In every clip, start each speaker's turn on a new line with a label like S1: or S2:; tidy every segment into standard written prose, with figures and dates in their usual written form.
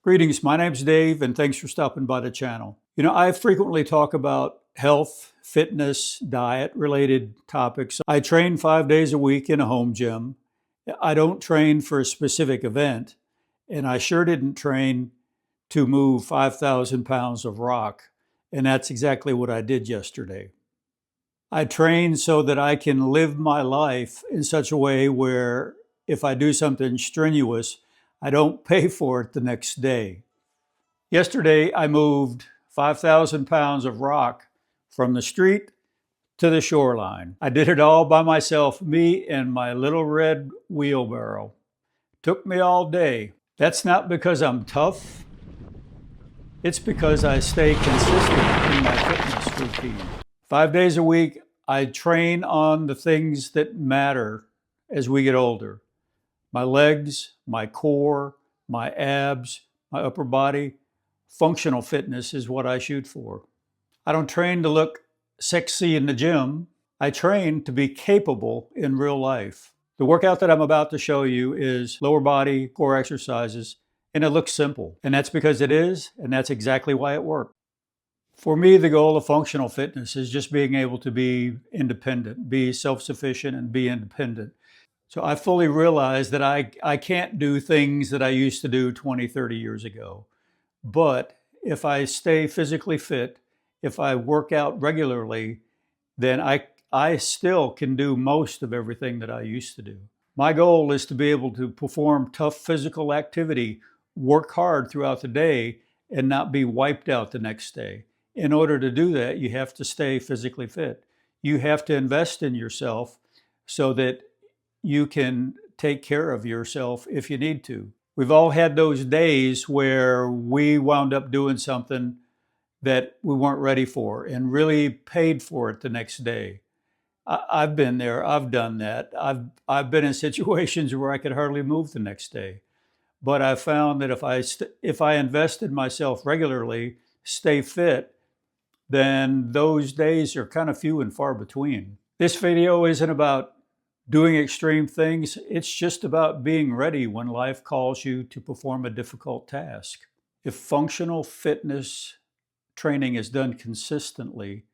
S1: Greetings, my name's Dave, and thanks for stopping by the channel. I frequently talk about health, fitness, diet-related topics. I train 5 days a week in a home gym. I don't train for a specific event, and I sure didn't train to move 5,000 pounds of rock, and that's exactly what I did yesterday. I train so that I can live my life in such a way where if I do something strenuous, I don't pay for it the next day. Yesterday, I moved 5,000 pounds of rock from the street to the shoreline. I did it all by myself, me and my little red wheelbarrow. Took me all day. That's not because I'm tough. It's because I stay consistent in my fitness routine. 5 days a week, I train on the things that matter as we get older. My legs, my core, my abs, my upper body. Functional fitness is what I shoot for. I don't train to look sexy in the gym. I train to be capable in real life. The workout that I'm about to show you is lower body core exercises, and it looks simple. And that's because it is, and that's exactly why it worked. For me, the goal of functional fitness is just being able to be independent, be self-sufficient, and be independent. So I fully realize that I can't do things that I used to do 20, 30 years ago. But if I stay physically fit, if I work out regularly, then I still can do most of everything that I used to do. My goal is to be able to perform tough physical activity, work hard throughout the day, and not be wiped out the next day. In order to do that, you have to stay physically fit. You have to invest in yourself so that you can take care of yourself if you need to. We've all had those days where we wound up doing something that we weren't ready for and really paid for it the next day. I've been there. I've done that. I've been in situations where I could hardly move the next day. But I found that if I invest in myself regularly, stay fit, then those days are kind of few and far between. This video isn't about doing extreme things. It's just about being ready when life calls you to perform a difficult task. If functional fitness training is done consistently,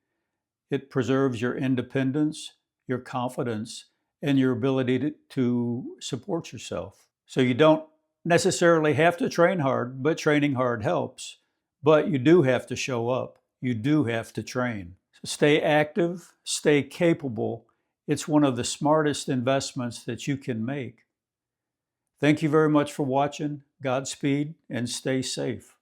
S1: it preserves your independence, your confidence, and your ability to support yourself. So you don't necessarily have to train hard, but training hard helps. But you do have to show up. You do have to train. So stay active, stay capable. It's one of the smartest investments that you can make. Thank you very much for watching. Godspeed and stay safe.